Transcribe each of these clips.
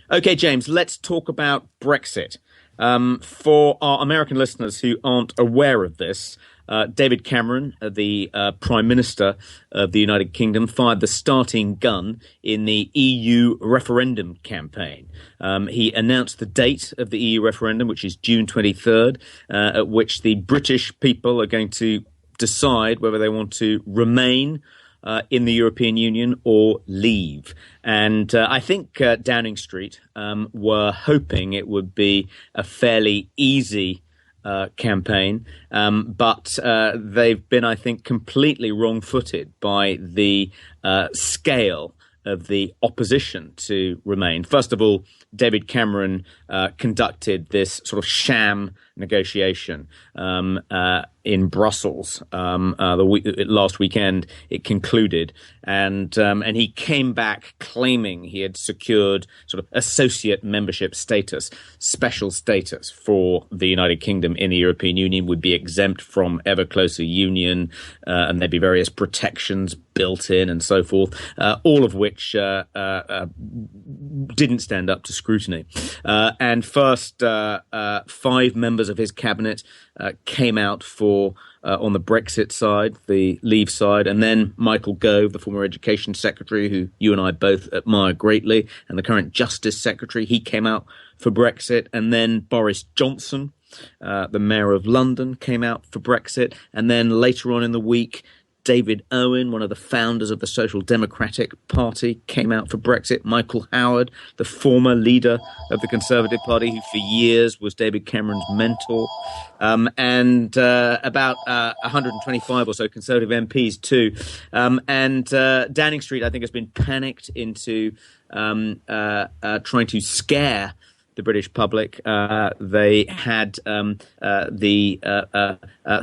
Okay, James, let's talk about Brexit. For our American listeners who aren't aware of this, David Cameron, the Prime Minister of the United Kingdom, fired the starting gun in the EU referendum campaign. He announced the date of the EU referendum, which is June 23rd, at which the British people are going to decide whether they want to remain in the European Union or leave. And I think Downing Street were hoping it would be a fairly easy campaign, but they've been, I think, completely wrong-footed by the scale of the opposition to remain. First of all, David Cameron conducted this sort of sham negotiation in Brussels last weekend. It concluded, and he came back claiming he had secured sort of associate membership status, special status for the United Kingdom in the European Union, would be exempt from ever closer union, and there'd be various protections built in and so forth, all of which didn't stand up to scrutiny. And first, 5 members of his cabinet came out for on the Brexit side, the Leave side, and then Michael Gove, the former Education Secretary, who you and I both admire greatly, and the current Justice Secretary, he came out for Brexit, and then Boris Johnson, the Mayor of London, came out for Brexit, and then later on in the week, David Owen, one of the founders of the Social Democratic Party, came out for Brexit. Michael Howard, the former leader of the Conservative Party, who for years was David Cameron's mentor, and about 125 or so Conservative MPs too. And Downing Street, I think, has been panicked into trying to scare the British public. They had the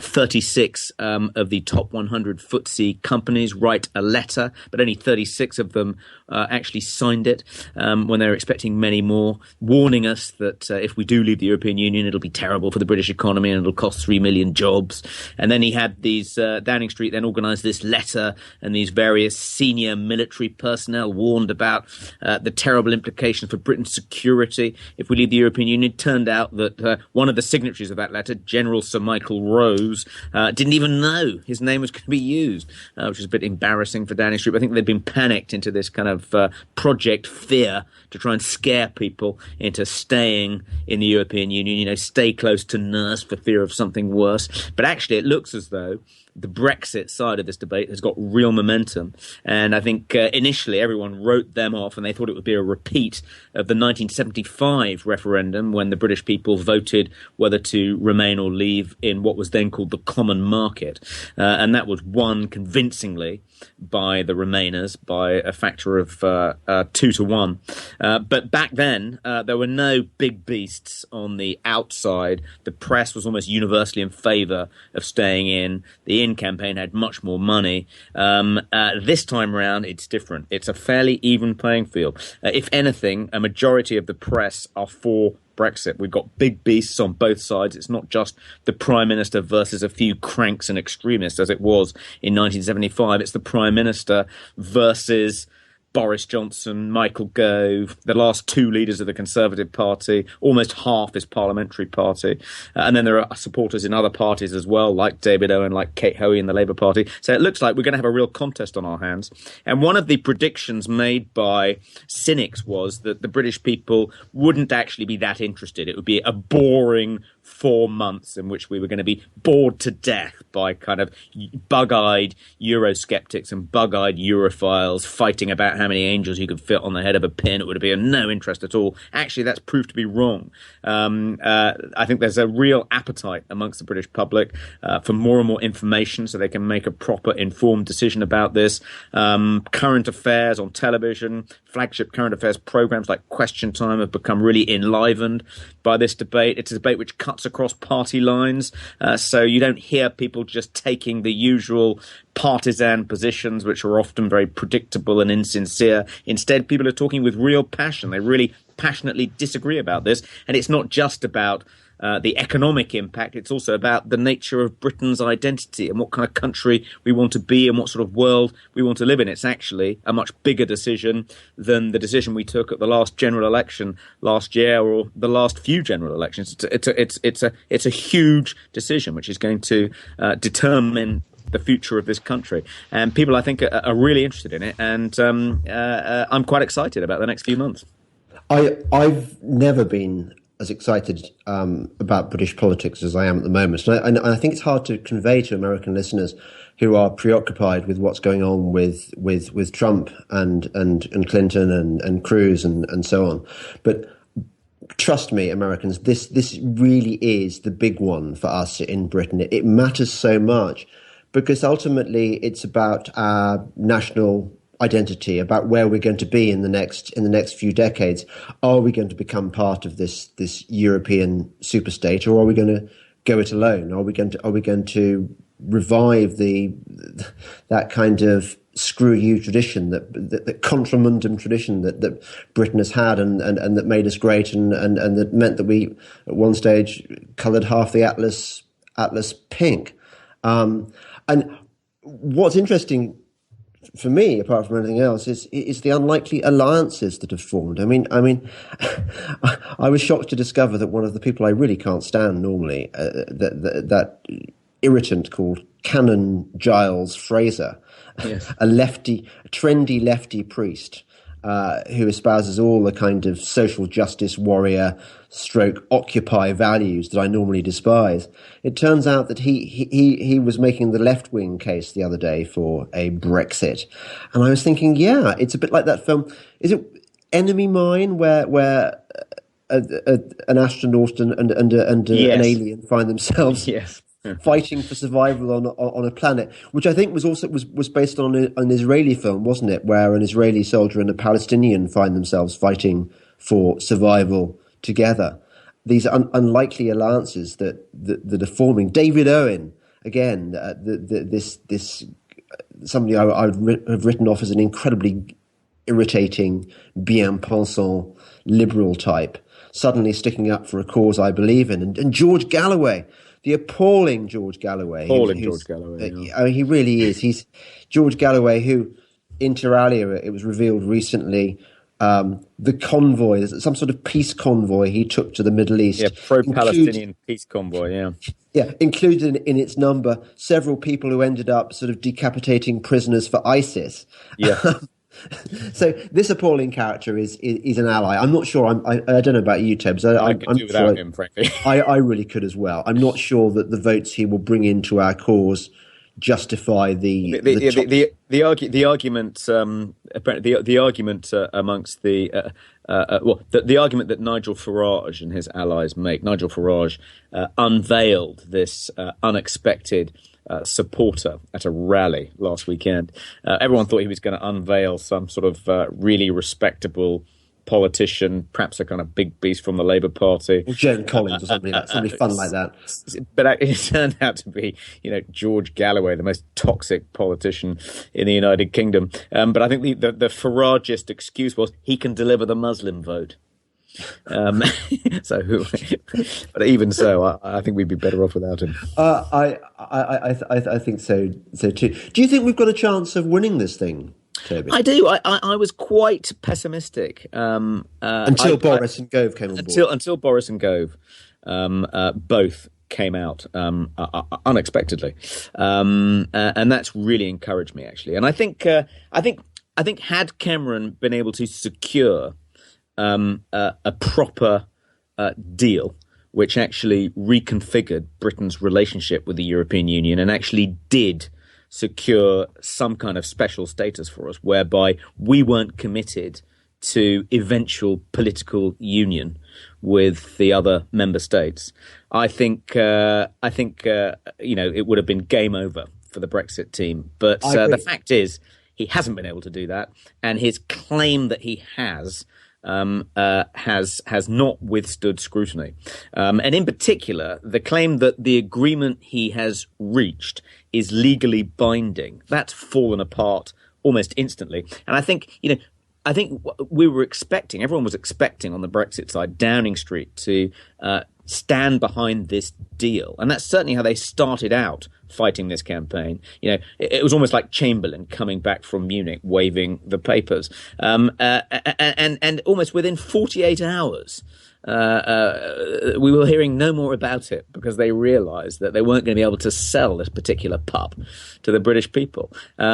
36 of the top 100 FTSE companies write a letter, but only 36 of them actually signed it, when they were expecting many more, warning us that if we do leave the European Union, it'll be terrible for the British economy and it'll cost 3 million jobs. And then he had these, Downing Street then organised this letter, and these various senior military personnel warned about the terrible implications for Britain's security if we leave the European Union. It turned out that one of the signatories of that letter, General Sir Michael Rose, didn't even know his name was going to be used, which is a bit embarrassing for Downing Street. I think they've been panicked into this kind of Project Fear to try and scare people into staying in the European Union, you know, stay close to nurse for fear of something worse. But actually it looks as though the Brexit side of this debate has got real momentum. And I think initially everyone wrote them off and they thought it would be a repeat of the 1975 referendum when the British people voted whether to remain or leave in what was then called the Common Market. And that was won convincingly by the Remainers by a factor of 2 to 1. But back then, there were no big beasts on the outside. The press was almost universally in favour of staying in. The In campaign had much more money. This time around, it's different. It's a fairly even playing field. If anything, a majority of the press are for Brexit. We've got big beasts on both sides. It's not just the Prime Minister versus a few cranks and extremists as it was in 1975. It's the Prime Minister versus Boris Johnson, Michael Gove, the last 2 leaders of the Conservative Party, almost half his parliamentary party. And then there are supporters in other parties as well, like David Owen, like Kate Hoey in the Labour Party. So it looks like we're going to have a real contest on our hands. And one of the predictions made by cynics was that the British people wouldn't actually be that interested. It would be a boring 4 months in which we were going to be bored to death by kind of bug-eyed Eurosceptics and bug-eyed Europhiles fighting about how many angels you could fit on the head of a pin. It would be of no interest at all. Actually, that's proved to be wrong. I think there's a real appetite amongst the British public for more and more information so they can make a proper informed decision about this. Current affairs on television, flagship current affairs programs like Question Time have become really enlivened by this debate. It's a debate which cuts across party lines, so you don't hear people just taking the usual partisan positions, which are often very predictable and insincere. Instead, people are talking with real passion. They really passionately disagree about this. And it's not just about the economic impact. It's also about the nature of Britain's identity and what kind of country we want to be and what sort of world we want to live in. It's actually a much bigger decision than the decision we took at the last general election last year or the last few general elections. It's a huge decision which is going to determine the future of this country, and people I think are really interested in it, and I'm quite excited about the next few months. I've never been as excited about British politics as I am at the moment, and I think it's hard to convey to American listeners who are preoccupied with what's going on with Trump and Clinton and Cruz and so on. But trust me, Americans, this really is the big one for us in Britain. It matters so much because ultimately it's about our national identity, about where we're going to be in the next few decades. Are we going to become part of this European superstate, or are we going to go it alone? Are we going to revive that kind of screw you tradition, that contra mundum tradition that Britain has had and that made us great and that meant that we at one stage coloured half the atlas pink. And what's interesting for me, apart from anything else, is the unlikely alliances that have formed. I mean, I was shocked to discover that one of the people I really can't stand normally, that irritant called Canon Giles Fraser, yes. a trendy lefty priest, who espouses all the kind of social justice warrior / Occupy values that I normally despise. It turns out that he was making the left-wing case the other day for a Brexit. And I was thinking, yeah, it's a bit like that film. Is it Enemy Mine where an astronaut and yes. an alien find themselves yes. fighting for survival on a planet, which I think was based on an Israeli film, wasn't it? Where an Israeli soldier and a Palestinian find themselves fighting for survival together. These unlikely alliances that are forming. David Owen, again, this somebody I would have written off as an incredibly irritating, bien-pensant liberal type, suddenly sticking up for a cause I believe in, and George Galloway. The appalling George Galloway. George Galloway. Yeah. I mean, he really is. He's George Galloway, who, inter alia, it was revealed recently, the convoy, some sort of peace convoy he took to the Middle East. Yeah, pro-Palestinian peace convoy, yeah. Yeah, included in its number several people who ended up sort of decapitating prisoners for ISIS. Yeah. So this appalling character is an ally. I'm not sure. I don't know about you, Tebs. I could do without him, frankly. I really could as well. I'm not sure that the votes he will bring into our cause justify the argument. Apparently, the argument amongst the argument that Nigel Farage and his allies make. Nigel Farage unveiled this unexpected supporter at a rally last weekend. Everyone thought he was going to unveil some sort of really respectable politician, perhaps a kind of big beast from the Labour Party. Or Joan Collins or something fun like that. But it turned out to be, George Galloway, the most toxic politician in the United Kingdom. But I think the Farageist excuse was he can deliver the Muslim vote. But even so, I think we'd be better off without him. I think so too. Do you think we've got a chance of winning this thing, Toby? I do. I was quite pessimistic until Boris and Gove came on board. Until Boris and Gove both came out unexpectedly, and that's really encouraged me actually. And I think had Cameron been able to secure a proper deal which actually reconfigured Britain's relationship with the European Union and actually did secure some kind of special status for us, whereby we weren't committed to eventual political union with the other member states. I think it would have been game over for the Brexit team. But the fact is, he hasn't been able to do that, and his claim that he has not withstood scrutiny. And in particular, the claim that the agreement he has reached is legally binding, that's fallen apart almost instantly. And I think, I think everyone was expecting on the Brexit side, Downing Street to stand behind this deal. And that's certainly how they started out fighting this campaign. It was almost like Chamberlain coming back from Munich, waving the papers. And almost within 48 hours, we were hearing no more about it because they realised that they weren't going to be able to sell this particular pup to the British people.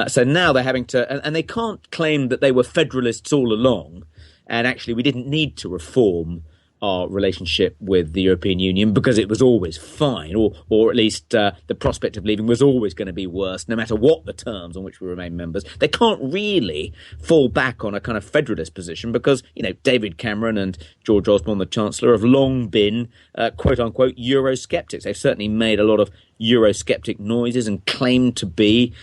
So now they're having to, and they can't claim that they were federalists all along, and actually we didn't need to reform our relationship with the European Union because it was always fine, or at least the prospect of leaving was always going to be worse, no matter what the terms on which we remain members. They can't really fall back on a kind of federalist position because, David Cameron and George Osborne, the Chancellor, have long been, quote-unquote, Eurosceptics. They've certainly made a lot of Eurosceptic noises and claimed to be,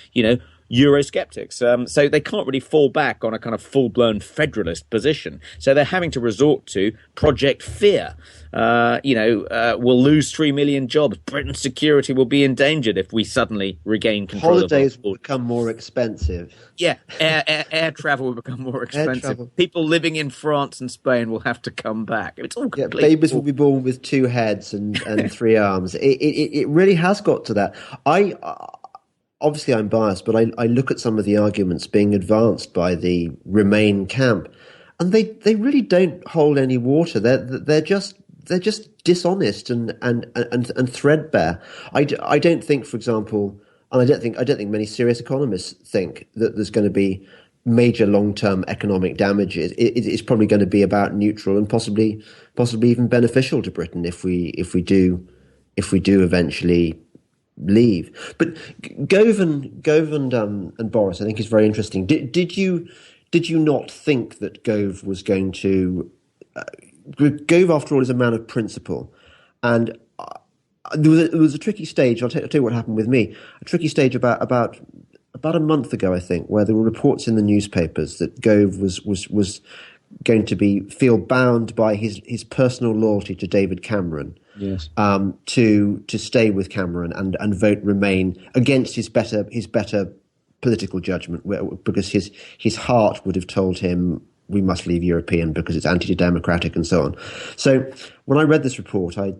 Eurosceptics. So they can't really fall back on a kind of full-blown federalist position. So they're having to resort to Project Fear. We'll lose 3 million jobs. Britain's security will be endangered if we suddenly regain control. Holidays will become more expensive. Yeah, air travel will become more expensive. People living in France and Spain will have to come back. It's all complete. Babies will be born with 2 heads and 3 arms. It really has got to that. Obviously, I'm biased, but I look at some of the arguments being advanced by the Remain camp, and they really don't hold any water. They're just dishonest and threadbare. I don't think, for example, and I don't think many serious economists think that there's going to be major long-term economic damages. It's probably going to be about neutral and possibly even beneficial to Britain if we do eventually leave. But Gove and Boris, I think, is very interesting. Did you not think that Gove was going to? Gove, after all, is a man of principle, and there was a tricky stage. I'll tell you what happened with me. A tricky stage about a month ago, I think, where there were reports in the newspapers that Gove was going to feel bound by his personal loyalty to David Cameron. Yes. To stay with Cameron and vote Remain against his better political judgment, because his heart would have told him we must leave European because it's anti-democratic and so on. So when I read this report, I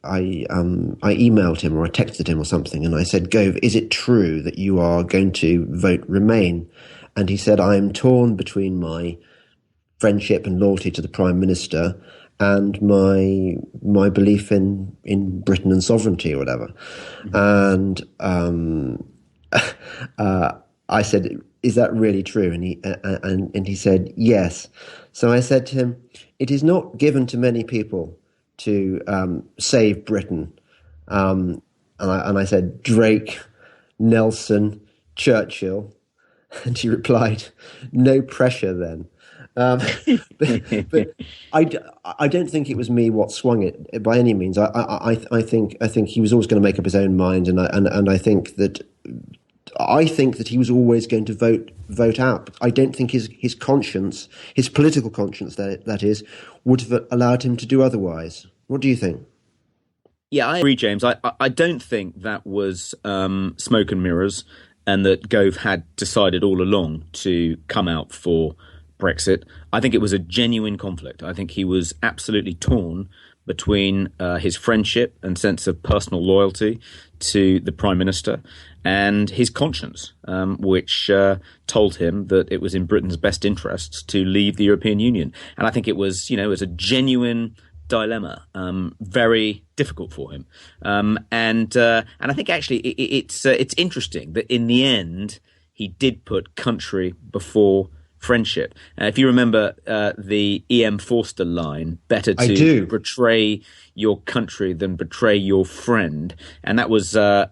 emailed him or I texted him or something, and I said, Gove, is it true that you are going to vote Remain? And he said, I am torn between my friendship and loyalty to the Prime Minister and my belief in Britain and sovereignty or whatever. And I said, is that really true? And he said, yes. So I said to him, it is not given to many people to save Britain. And I said, Drake, Nelson, Churchill. And he replied, no pressure then. But I don't think it was me what swung it by any means. I think he was always going to make up his own mind, and I think that he was always going to vote out. I don't think his conscience, his political conscience, that is, would have allowed him to do otherwise. What do you think? Yeah, I agree, James. I don't think that was smoke and mirrors, and that Gove had decided all along to come out for Brexit. I think it was a genuine conflict. I think he was absolutely torn between his friendship and sense of personal loyalty to the Prime Minister and his conscience, which told him that it was in Britain's best interests to leave the European Union. And I think it was, it was a genuine dilemma, very difficult for him. And I think actually it's interesting that in the end he did put country before friendship. If you remember the E.M. Forster line, better to betray your country than betray your friend. And that was a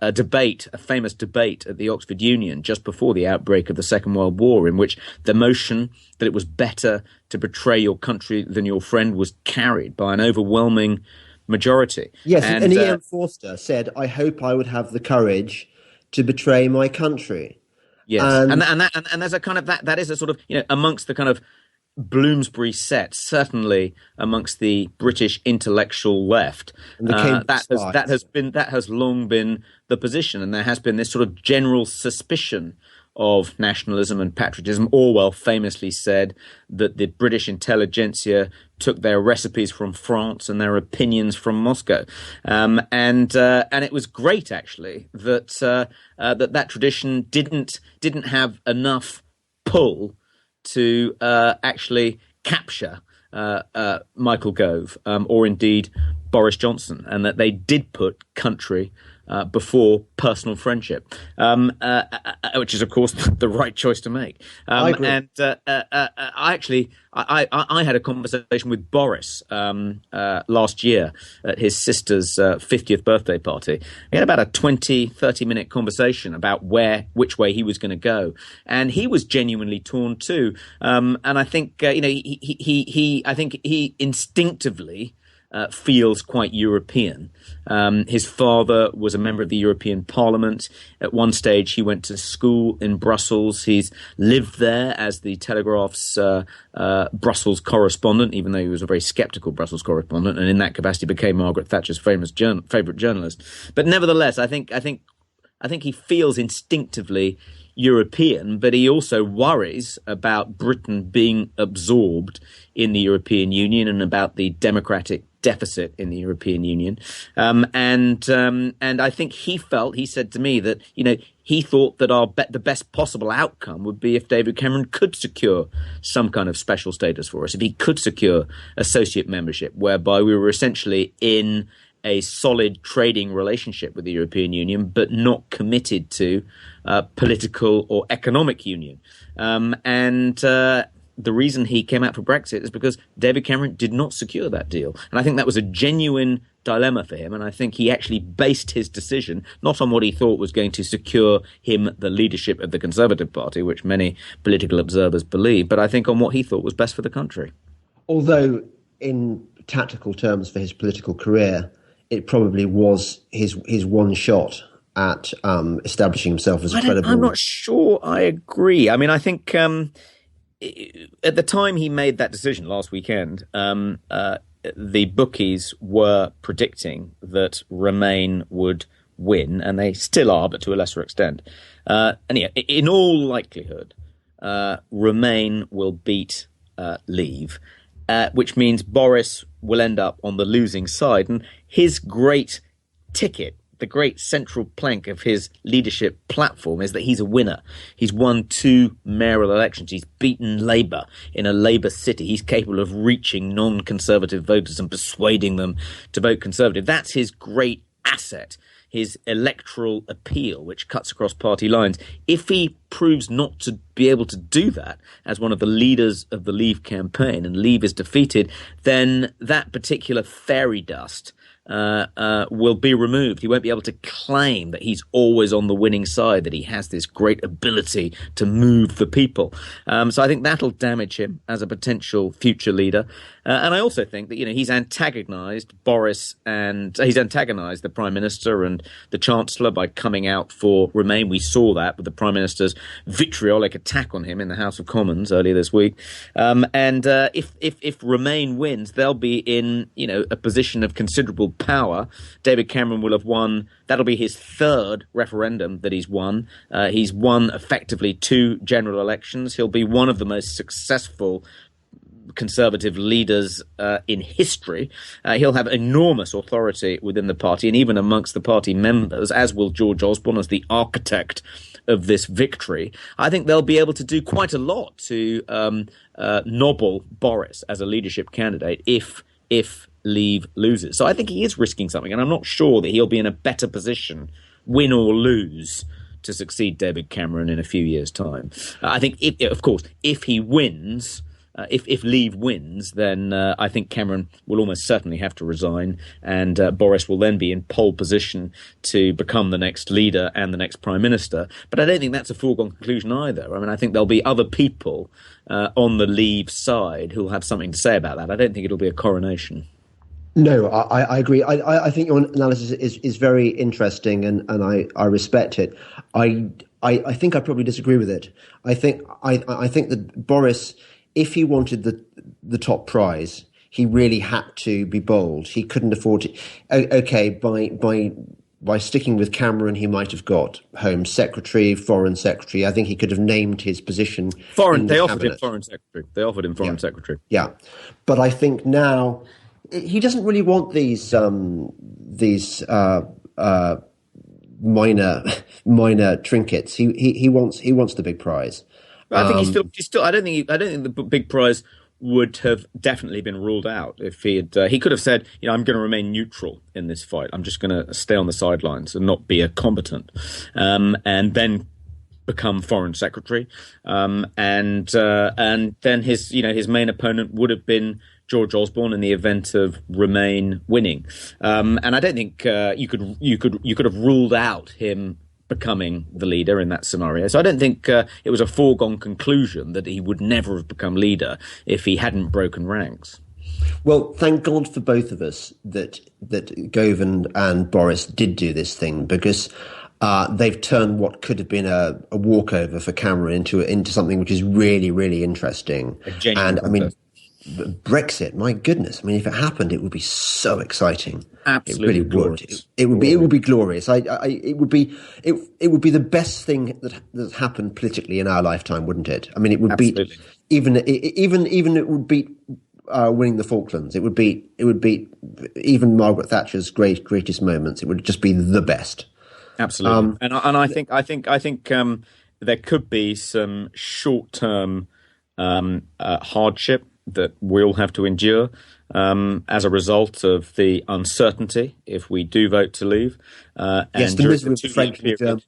famous debate at the Oxford Union just before the outbreak of the Second World War, in which the motion that it was better to betray your country than your friend was carried by an overwhelming majority. Yes, and E.M. Forster said, I hope I would have the courage to betray my country. Yes, and there's a kind of that is a sort of, amongst the kind of Bloomsbury set, certainly amongst the British intellectual left, that has long been the position, and there has been this sort of general suspicion of nationalism and patriotism. Orwell famously said that the British intelligentsia took their recipes from France and their opinions from Moscow, and it was great actually that tradition didn't have enough pull to actually capture Michael Gove or indeed Boris Johnson, and that they did put country before personal friendship, which is, of course, the right choice to make. I agree. And I had a conversation with Boris last year at his sister's 50th birthday party. We had about a 30-minute conversation about which way he was going to go, and he was genuinely torn too. And I think he instinctively feels quite European. His father was a member of the European Parliament. At one stage, he went to school in Brussels. He's lived there as the Telegraph's Brussels correspondent, even though he was a very sceptical Brussels correspondent, and in that capacity became Margaret Thatcher's favourite journalist. But nevertheless, I think he feels instinctively European, but he also worries about Britain being absorbed in the European Union and about the democratic deficit in the European Union. And I think he said to me that, he thought that the best possible outcome would be if David Cameron could secure some kind of special status for us, if he could secure associate membership, whereby we were essentially in a solid trading relationship with the European Union, but not committed to political or economic union. The reason he came out for Brexit is because David Cameron did not secure that deal. And I think that was a genuine dilemma for him. And I think he actually based his decision not on what he thought was going to secure him the leadership of the Conservative Party, which many political observers believe, but I think on what he thought was best for the country. Although in tactical terms for his political career, it probably was his one shot at establishing himself as a credible... I'm not sure I agree. I mean, I think... at the time he made that decision last weekend, the bookies were predicting that Remain would win, and they still are, but to a lesser extent. In all likelihood, Remain will beat Leave, which means Boris will end up on the losing side, and his great ticket, the great central plank of his leadership platform, is that he's a winner. He's won 2 mayoral elections. He's beaten Labour in a Labour city. He's capable of reaching non-Conservative voters and persuading them to vote Conservative. That's his great asset, his electoral appeal, which cuts across party lines. If he proves not to be able to do that as one of the leaders of the Leave campaign, and Leave is defeated, then that particular fairy dust will be removed. He won't be able to claim that he's always on the winning side, that he has this great ability to move the people. So I think that'll damage him as a potential future leader. And I also think that, he's antagonized Boris and he's antagonized the Prime Minister and the Chancellor by coming out for Remain. We saw that with the Prime Minister's vitriolic attack on him in the House of Commons earlier this week. If Remain wins, they'll be in, a position of considerable power. David Cameron will have won. That'll be his 3rd referendum that he's won. He's won effectively 2 general elections. He'll be one of the most successful Conservative leaders in history. He'll have enormous authority within the party and even amongst the party members, as will George Osborne as the architect of this victory. I think they'll be able to do quite a lot to nobble Boris as a leadership candidate if Leave loses. So I think he is risking something, and I'm not sure that he'll be in a better position, win or lose, to succeed David Cameron in a few years' time. I think, if he wins, if Leave wins, then I think Cameron will almost certainly have to resign, and Boris will then be in pole position to become the next leader and the next Prime Minister. But I don't think that's a foregone conclusion either. I mean, I think there'll be other people on the Leave side who'll have something to say about that. I don't think it'll be a coronation. No, I agree. I think your analysis is very interesting, and I respect it. I think I probably disagree with it. I think that Boris, if he wanted the top prize, he really had to be bold. He couldn't afford to. Okay, by by sticking with Cameron, he might have got Home Secretary, Foreign Secretary. I think he could have named his position in the They offered him cabinet. foreign secretary. They offered him foreign secretary. Yeah, but I think now he doesn't really want these minor trinkets. He wants the big prize. But I think he's still. I don't think the big prize would have definitely been ruled out if he had. He could have said, I'm going to remain neutral in this fight. I'm just going to stay on the sidelines and not be a combatant, and then become foreign secretary. And then his main opponent would have been George Osborne in the event of Remain winning. And I don't think you could have ruled out him becoming the leader in that scenario. So I don't think it was a foregone conclusion that he would never have become leader if he hadn't broken ranks. Well, thank God for both of us that Govan and Boris did do this thing, because they've turned what could have been a walkover for Cameron into something which is really, really interesting. And I mean, Brexit, my goodness! I mean, if it happened, it would be so exciting. Absolutely, it really would. It would be glorious. It would be the best thing that happened politically in our lifetime, wouldn't it? I mean, it would beat even it would beat winning the Falklands. It would beat even Margaret Thatcher's greatest moments. It would just be the best. Absolutely, and I think there could be some short-term hardship that we'll have to endure as a result of the uncertainty if we do vote to leave. Yes, the misery of the French and Germans.